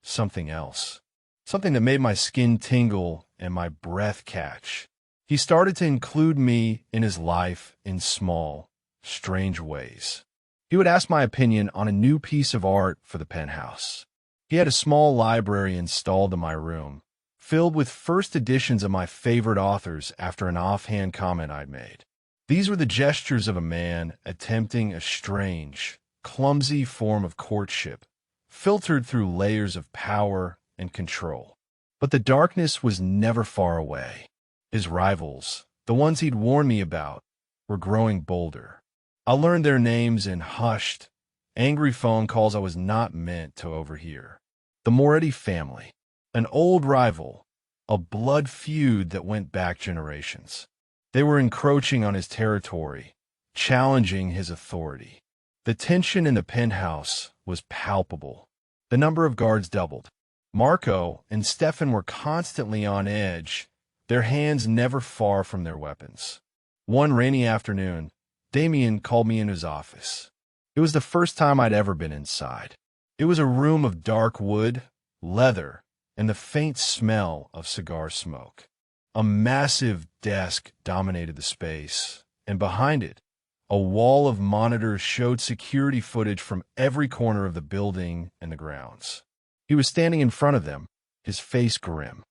something else. Something that made my skin tingle and my breath catch. He started to include me in his life in small, strange ways. He would ask my opinion on a new piece of art for the penthouse. He had a small library installed in my room, filled with first editions of my favorite authors after an offhand comment I'd made. These were the gestures of a man attempting a strange, clumsy form of courtship, filtered through layers of power and control. But the darkness was never far away. His rivals, the ones he'd warned me about, were growing bolder. I learned their names in hushed, angry phone calls I was not meant to overhear. The Moretti family, an old rival, a blood feud that went back generations. They were encroaching on his territory, challenging his authority. The tension in the penthouse was palpable. The number of guards doubled. Marco and Stefan were constantly on edge, their hands never far from their weapons. One rainy afternoon, Damien called me into his office. It was the first time I'd ever been inside. It was a room of dark wood, leather, and the faint smell of cigar smoke. A massive desk dominated the space, and behind it, a wall of monitors showed security footage from every corner of the building and the grounds. He was standing in front of them, his face grim.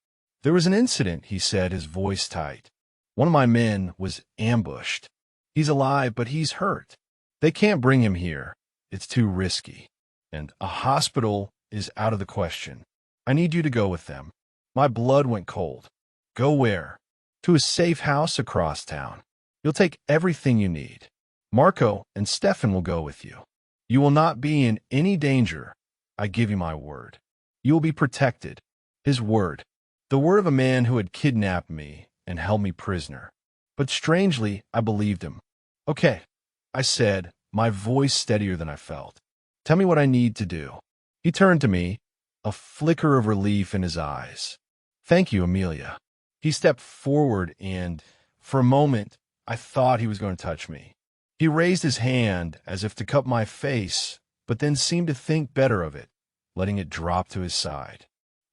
"There was an incident," he said, his voice tight. "One of my men was ambushed. He's alive, but he's hurt. They can't bring him here. It's too risky. And a hospital is out of the question. I need you to go with them." My blood went cold. "Go where?" "To a safe house across town. You'll take everything you need. Marco and Stefan will go with you. You will not be in any danger. I give you my word. You will be protected." His word. The word of a man who had kidnapped me and held me prisoner. But strangely, I believed him. "Okay," I said, my voice steadier than I felt. "Tell me what I need to do." He turned to me, a flicker of relief in his eyes. "Thank you, Amelia." He stepped forward and, for a moment, I thought he was going to touch me. He raised his hand as if to cup my face, but then seemed to think better of it, letting it drop to his side.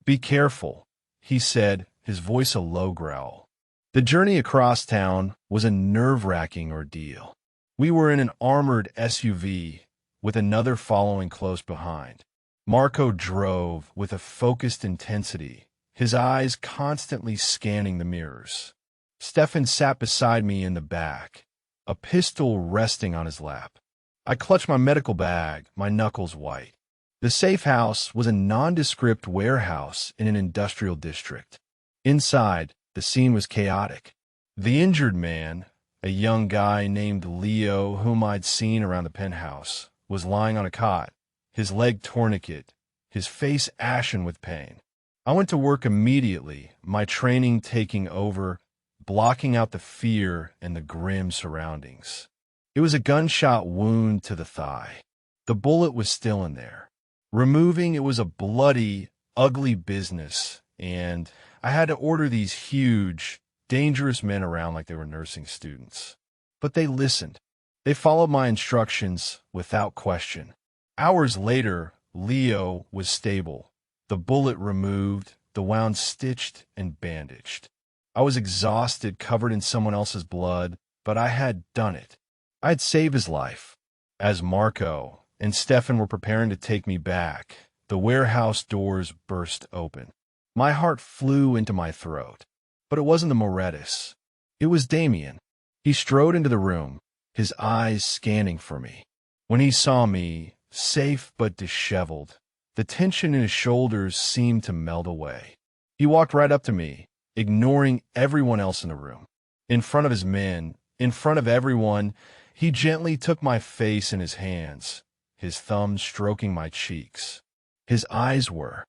"Be careful," he said, his voice a low growl. The journey across town was a nerve-wracking ordeal. We were in an armored SUV, with another following close behind. Marco drove with a focused intensity, his eyes constantly scanning the mirrors. Stefan sat beside me in the back, a pistol resting on his lap. I clutched my medical bag, my knuckles white. The safe house was a nondescript warehouse in an industrial district. Inside, the scene was chaotic. The injured man, a young guy named Leo whom I'd seen around the penthouse, was lying on a cot, his leg tourniquet, his face ashen with pain. I went to work immediately, my training taking over, blocking out the fear and the grim surroundings. It was a gunshot wound to the thigh. The bullet was still in there. Removing it was a bloody, ugly business, and I had to order these huge, dangerous men around like they were nursing students. But they listened. They followed my instructions without question. Hours later, Leo was stable, the bullet removed, the wound stitched and bandaged. I was exhausted, covered in someone else's blood, but I had done it. I had saved his life. As Marco and Stefan were preparing to take me back, the warehouse doors burst open. My heart flew into my throat. But it wasn't the Moretus. It was Damien. He strode into the room, his eyes scanning for me. When he saw me, safe but disheveled, the tension in his shoulders seemed to melt away. He walked right up to me, ignoring everyone else in the room. In front of his men, in front of everyone, he gently took my face in his hands, his thumbs stroking my cheeks. His eyes were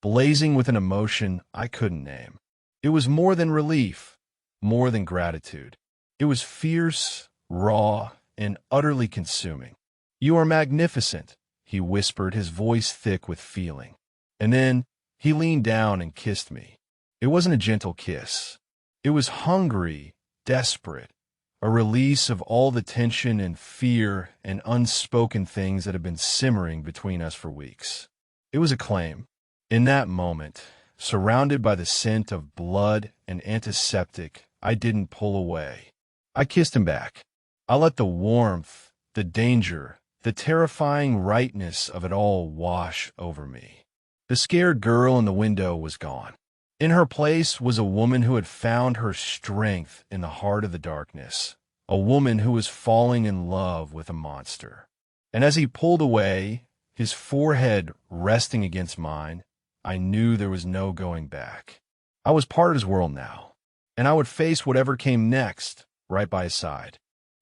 blazing with an emotion I couldn't name. It was more than relief, more than gratitude. It was fierce, raw, and utterly consuming. "You are magnificent," he whispered, his voice thick with feeling. And then he leaned down and kissed me. It wasn't a gentle kiss. It was hungry, desperate, a release of all the tension and fear and unspoken things that had been simmering between us for weeks. It was a claim. In that moment, surrounded by the scent of blood and antiseptic, I didn't pull away. I kissed him back. I let the warmth, the danger, the terrifying rightness of it all wash over me. The scared girl in the window was gone. In her place was a woman who had found her strength in the heart of the darkness, a woman who was falling in love with a monster. And as he pulled away, his forehead resting against mine, I knew there was no going back. I was part of his world now, and I would face whatever came next, right by his side.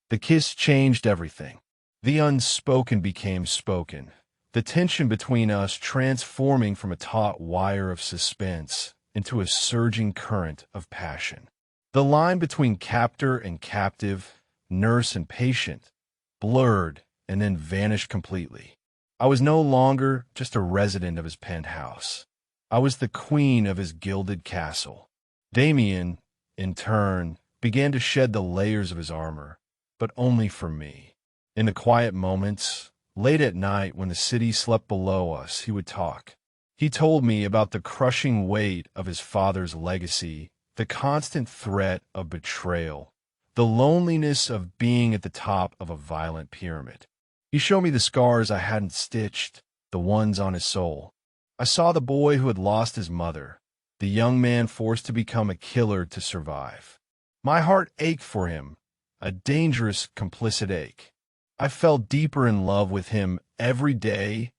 The kiss changed everything. The unspoken became spoken, the tension between us transforming from a taut wire of suspense into a surging current of passion. The line between captor and captive, nurse and patient, blurred and then vanished completely. I was no longer just a resident of his penthouse. I was the queen of his gilded castle. Damien, in turn, began to shed the layers of his armor, but only for me. In the quiet moments, late at night when the city slept below us, he would talk. He told me about the crushing weight of his father's legacy, the constant threat of betrayal, the loneliness of being at the top of a violent pyramid. He showed me the scars I hadn't stitched, the ones on his soul. I saw the boy who had lost his mother, the young man forced to become a killer to survive. My heart ached for him, a dangerous, complicit ache. I fell deeper in love with him every day,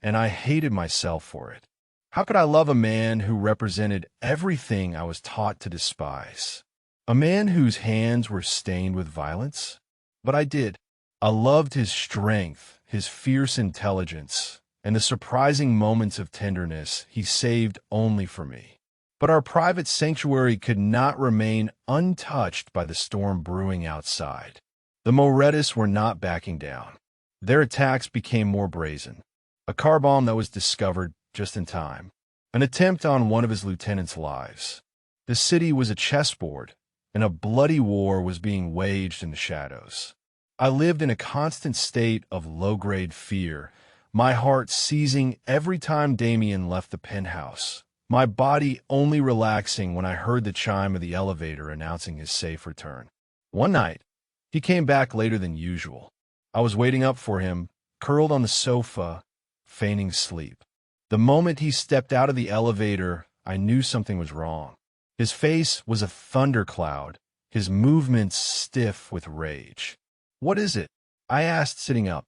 and I hated myself for it. How could I love a man who represented everything I was taught to despise? A man whose hands were stained with violence? But I did. I loved his strength, his fierce intelligence, and the surprising moments of tenderness he saved only for me. But our private sanctuary could not remain untouched by the storm brewing outside. The Moretus were not backing down. Their attacks became more brazen. A car bomb that was discovered just in time. An attempt on one of his lieutenants' lives. The city was a chessboard, and a bloody war was being waged in the shadows. I lived in a constant state of low-grade fear, my heart seizing every time Damien left the penthouse, my body only relaxing when I heard the chime of the elevator announcing his safe return. One night, he came back later than usual. I was waiting up for him, curled on the sofa, feigning sleep. The moment he stepped out of the elevator, I knew something was wrong. His face was a thundercloud, his movements stiff with rage. "What is it?" I asked, sitting up.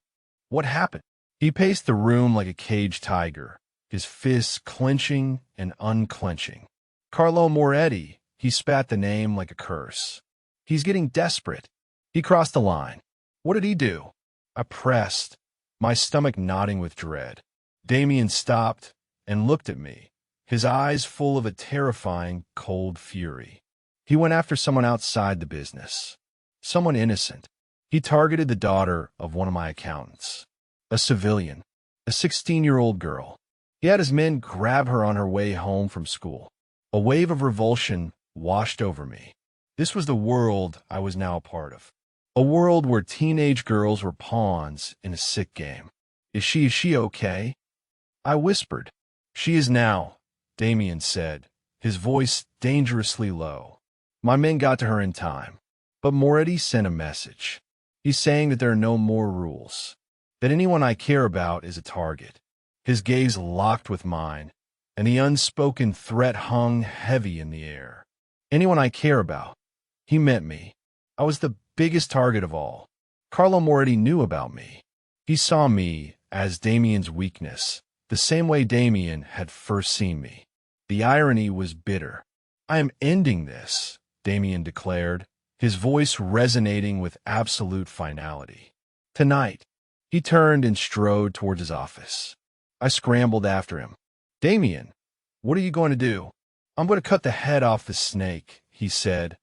"What happened?" He paced the room like a caged tiger, his fists clenching and unclenching. "Carlo Moretti," he spat the name like a curse. "He's getting desperate. He crossed the line." "What did he do?" I pressed, my stomach knotting with dread. Damien stopped and looked at me, his eyes full of a terrifying, cold fury. "He went after someone outside the business. Someone innocent. He targeted the daughter of one of my accountants. A civilian. A 16-year-old girl. He had his men grab her on her way home from school." A wave of revulsion washed over me. This was the world I was now a part of. A world where teenage girls were pawns in a sick game. Is she okay?" I whispered. "She is now," Damien said, his voice dangerously low. "My men got to her in time. But Moretti sent a message. He's saying that there are no more rules, that anyone I care about is a target." His gaze locked with mine, and the unspoken threat hung heavy in the air. anyone I care about. He meant me. I was the biggest target of all. Carlo Moretti knew about me. He saw me as Damien's weakness, the same way Damien had first seen me. The irony was bitter. "I am ending this," Damien declared, his voice resonating with absolute finality. "Tonight." He turned and strode towards his office. I scrambled after him. "Damien, what are you going to do?" "I'm going to cut the head off the snake," he said,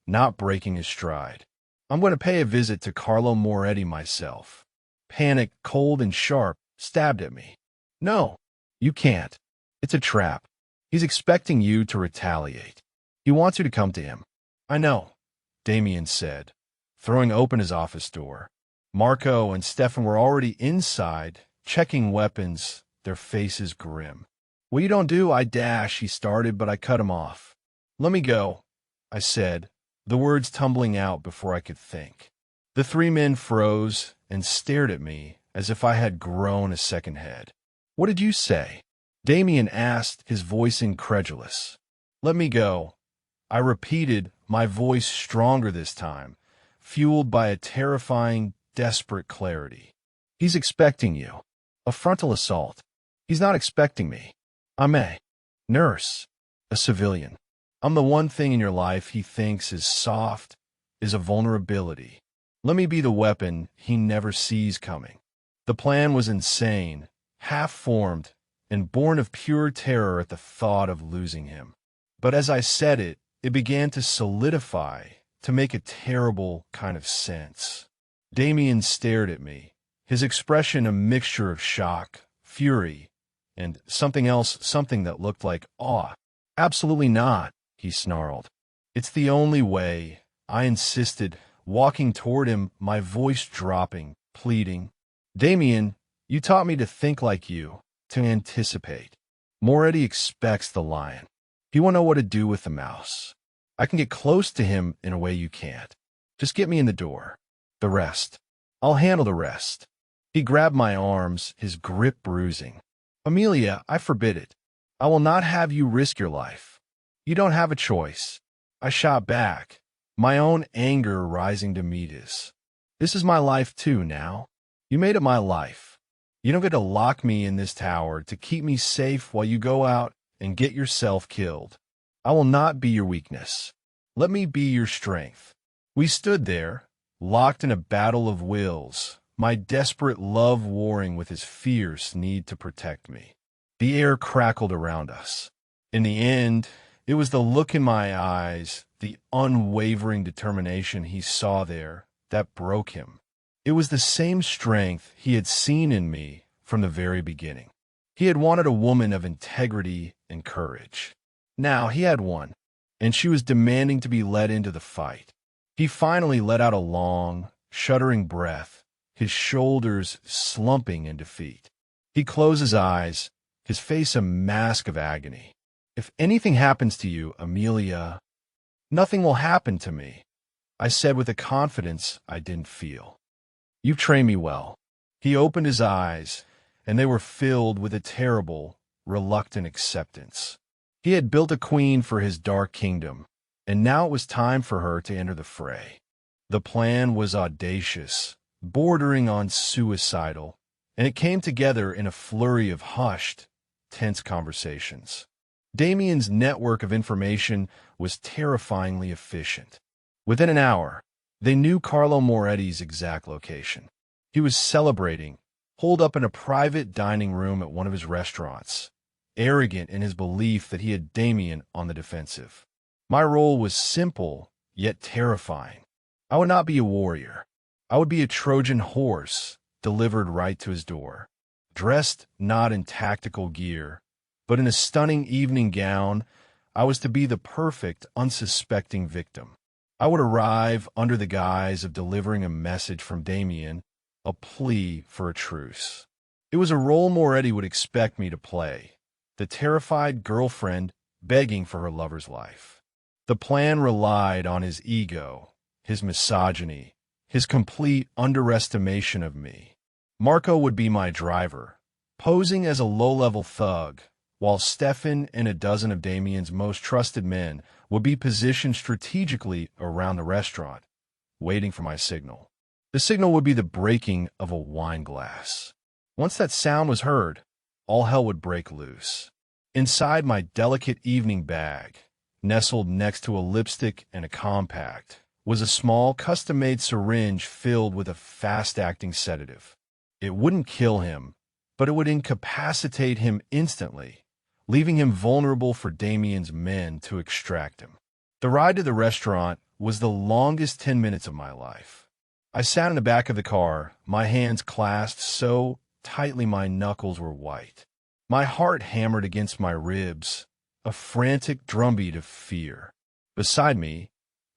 not breaking his stride. "I'm going to pay a visit to Carlo Moretti myself." Panic, cold and sharp, stabbed at me. "No, you can't. It's a trap. He's expecting you to retaliate. He wants you to come to him." "I know," Damien said, throwing open his office door. Marco and Stefan were already inside, checking weapons, their faces grim. "What you don't do, I dash," he started, but I cut him off. "Let me go," I said, the words tumbling out before I could think. The three men froze and stared at me as if I had grown a second head. "What did you say?" Damien asked, his voice incredulous. "Let me go," I repeated, my voice stronger this time, fueled by a terrifying, desperate clarity. "He's expecting you. A frontal assault. He's not expecting me. I'm a nurse, a civilian. I'm the one thing in your life he thinks is soft, is a vulnerability. Let me be the weapon he never sees coming." The plan was insane, half-formed, and born of pure terror at the thought of losing him. But as I said it, it began to solidify, to make a terrible kind of sense. Damien stared at me, his expression a mixture of shock, fury, and something else, something that looked like awe. "Absolutely not," he snarled. "It's the only way," I insisted, walking toward him, my voice dropping, pleading. "Damien, you taught me to think like you, to anticipate. Moretti expects the lion. He won't know what to do with the mouse. I can get close to him in a way you can't. Just get me in the door. The rest. I'll handle the rest." He grabbed my arms, his grip bruising. "Amelia, I forbid it. I will not have you risk your life. You don't have a choice." I shot back, my own anger rising to meet his. "This is my life too now. You made it my life. You don't get to lock me in this tower to keep me safe while you go out and get yourself killed. I will not be your weakness. Let me be your strength." We stood there, locked in a battle of wills, my desperate love warring with his fierce need to protect me. The air crackled around us. In the end, it was the look in my eyes, the unwavering determination he saw there, that broke him. It was the same strength he had seen in me from the very beginning. He had wanted a woman of integrity and courage. Now he had one, and she was demanding to be led into the fight. He finally let out a long, shuddering breath, his shoulders slumping in defeat. He closed his eyes, his face a mask of agony. "If anything happens to you, Amelia—" "Nothing will happen to me," I said with a confidence I didn't feel. "You've trained me well." He opened his eyes, and they were filled with a terrible, reluctant acceptance. He had built a queen for his dark kingdom, and now it was time for her to enter the fray. The plan was audacious, bordering on suicidal, and it came together in a flurry of hushed, tense conversations. Damien's network of information was terrifyingly efficient. Within an hour, they knew Carlo Moretti's exact location. He was celebrating, holed up in a private dining room at one of his restaurants, arrogant in his belief that he had Damien on the defensive. My role was simple, yet terrifying. I would not be a warrior. I would be a Trojan horse delivered right to his door, dressed not in tactical gear, but in a stunning evening gown. I was to be the perfect, unsuspecting victim. I would arrive under the guise of delivering a message from Damien, a plea for a truce. It was a role Moretti would expect me to play, the terrified girlfriend begging for her lover's life. The plan relied on his ego, his misogyny, his complete underestimation of me. Marco would be my driver, posing as a low-level thug, while Stefan and a dozen of Damien's most trusted men would be positioned strategically around the restaurant, waiting for my signal. The signal would be the breaking of a wine glass. Once that sound was heard, all hell would break loose. Inside my delicate evening bag, nestled next to a lipstick and a compact, was a small, custom-made syringe filled with a fast-acting sedative. It wouldn't kill him, but it would incapacitate him instantly, leaving him vulnerable for Damien's men to extract him. The ride to the restaurant was the longest 10 minutes of my life. I sat in the back of the car, my hands clasped so tightly my knuckles were white. My heart hammered against my ribs, a frantic drumbeat of fear. Beside me,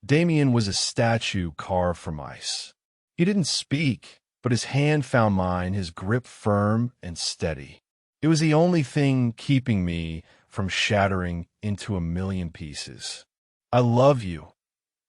Damien was a statue carved from ice. He didn't speak, but his hand found mine, his grip firm and steady. It was the only thing keeping me from shattering into a million pieces. "I love you,"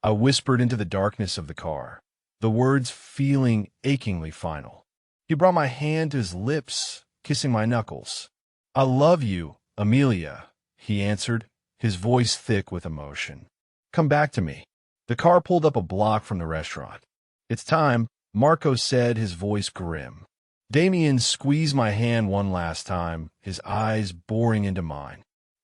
I whispered into the darkness of the car, the words feeling achingly final. He brought my hand to his lips, kissing my knuckles. "I love you, Amelia," he answered, his voice thick with emotion. "Come back to me." The car pulled up a block from the restaurant. "It's time," Marco said, his voice grim. Damien squeezed my hand one last time, his eyes boring into mine.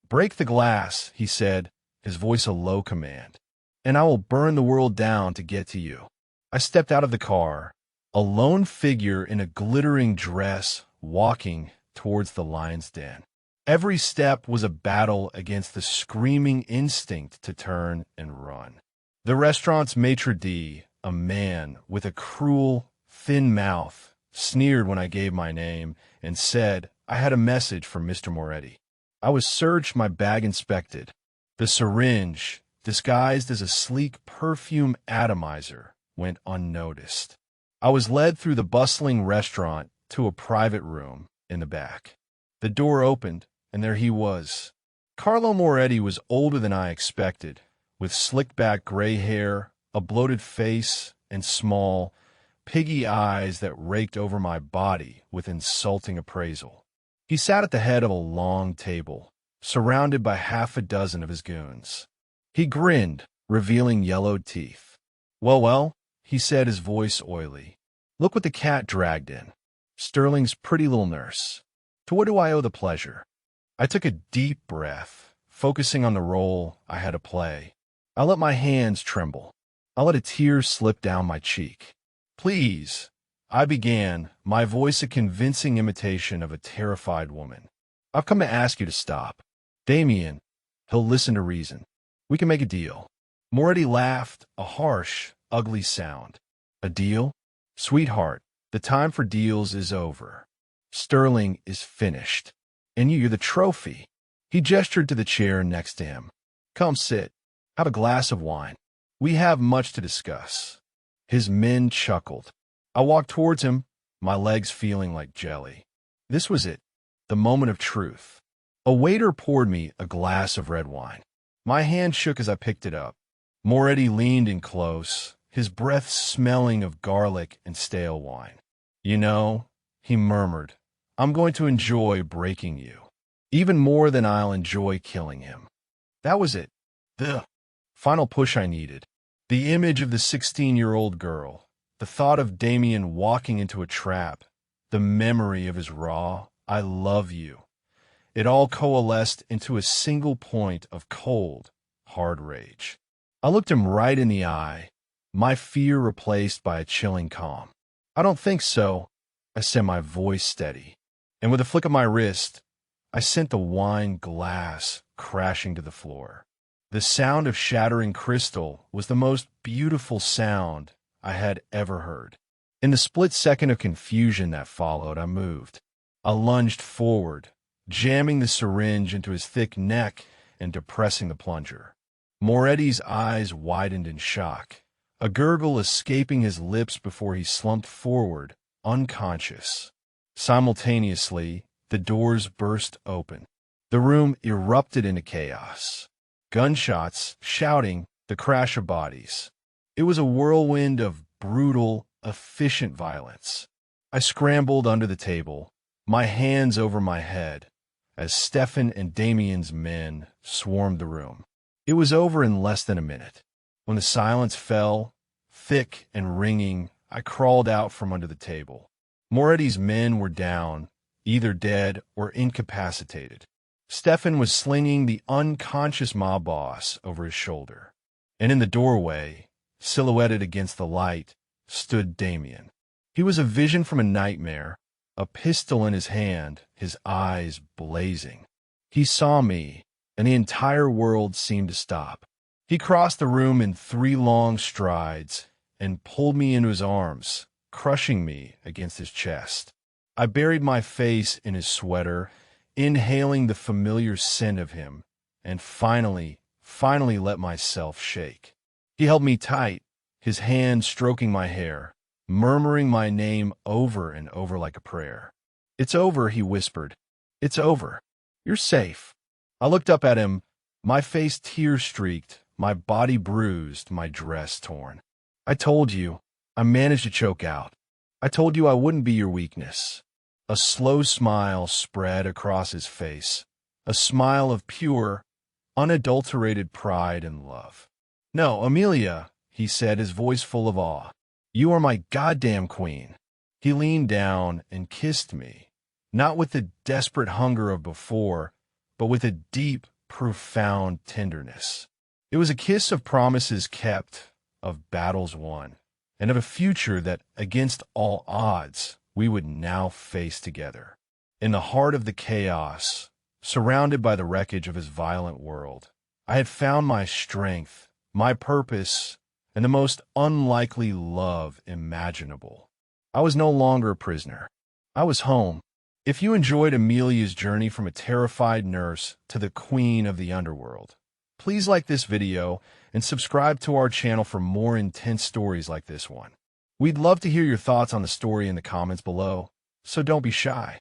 "Break the glass," he said, his voice a low command, "and I will burn the world down to get to you." I stepped out of the car, a lone figure in a glittering dress walking towards the lion's den. Every step was a battle against the screaming instinct to turn and run. The restaurant's maitre d', a man with a cruel, thin mouth, sneered when I gave my name and said I had a message for Mr. Moretti. I was searched, my bag inspected. The syringe, disguised as a sleek perfume atomizer, went unnoticed. I was led through the bustling restaurant to a private room in the back. The door opened, and there he was. Carlo Moretti was older than I expected, with slicked-back gray hair, a bloated face, and small, piggy eyes that raked over my body with insulting appraisal. He sat at the head of a long table, surrounded by half a dozen of his goons. He grinned, revealing yellowed teeth. Well, he said, his voice oily. "Look what the cat dragged in. Sterling's pretty little nurse. To what do I owe the pleasure?" I took a deep breath, focusing on the role I had to play. I let my hands tremble. I let a tear slip down my cheek. "Please," I began, my voice a convincing imitation of a terrified woman. "I've come to ask you to stop. Damien, he'll listen to reason. We can make a deal." Moretti laughed, a harsh, ugly sound. "A deal? Sweetheart, the time for deals is over. Sterling is finished. And you're the trophy." He gestured to the chair next to him. "Come sit. Have a glass of wine. We have much to discuss." His men chuckled. I walked towards him, my legs feeling like jelly. This was it, the moment of truth. A waiter poured me a glass of red wine. My hand shook as I picked it up. Moretti leaned in close, his breath smelling of garlic and stale wine. "You know," he murmured, "I'm going to enjoy breaking you, even more than I'll enjoy killing him." That was it. The final push I needed. The image of the 16-year-old girl, the thought of Damien walking into a trap, the memory of his raw, "I love you." It all coalesced into a single point of cold, hard rage. I looked him right in the eye, my fear replaced by a chilling calm. "I don't think so," I said, my voice steady. And with a flick of my wrist, I sent the wine glass crashing to the floor. The sound of shattering crystal was the most beautiful sound I had ever heard. In the split second of confusion that followed, I moved. I lunged forward, jamming the syringe into his thick neck and depressing the plunger. Moretti's eyes widened in shock, a gurgle escaping his lips before he slumped forward, unconscious. Simultaneously, the doors burst open. The room erupted into chaos. Gunshots, shouting, the crash of bodies. It was a whirlwind of brutal, efficient violence. I scrambled under the table, my hands over my head, as Stefan and Damien's men swarmed the room. It was over in less than a minute. When the silence fell, thick and ringing, I crawled out from under the table. Moretti's men were down, either dead or incapacitated. Stefan was slinging the unconscious mob boss over his shoulder. And in the doorway, silhouetted against the light, stood Damien. He was a vision from a nightmare, a pistol in his hand, his eyes blazing. He saw me, and the entire world seemed to stop. He crossed the room in 3 long strides and pulled me into his arms, crushing me against his chest. I buried my face in his sweater, inhaling the familiar scent of him, and finally let myself shake. He held me tight, his hand stroking my hair, murmuring my name over and over like a prayer. "It's over," he whispered. "It's over. You're safe." I looked up at him, my face tear-streaked, my body bruised, my dress torn. "I told you. I managed to choke out. I told you I wouldn't be your weakness." A slow smile spread across his face, a smile of pure, unadulterated pride and love. "No, Amelia," he said, his voice full of awe. "You are my goddamn queen." He leaned down and kissed me, not with the desperate hunger of before, but with a deep, profound tenderness. It was a kiss of promises kept, of battles won, and of a future that, against all odds, we would now face together. In the heart of the chaos, surrounded by the wreckage of his violent world, I had found my strength, my purpose, and the most unlikely love imaginable. I was no longer a prisoner. I was home. If you enjoyed Amelia's journey from a terrified nurse to the queen of the underworld, please like this video and subscribe to our channel for more intense stories like this one. We'd love to hear your thoughts on the story in the comments below, so don't be shy.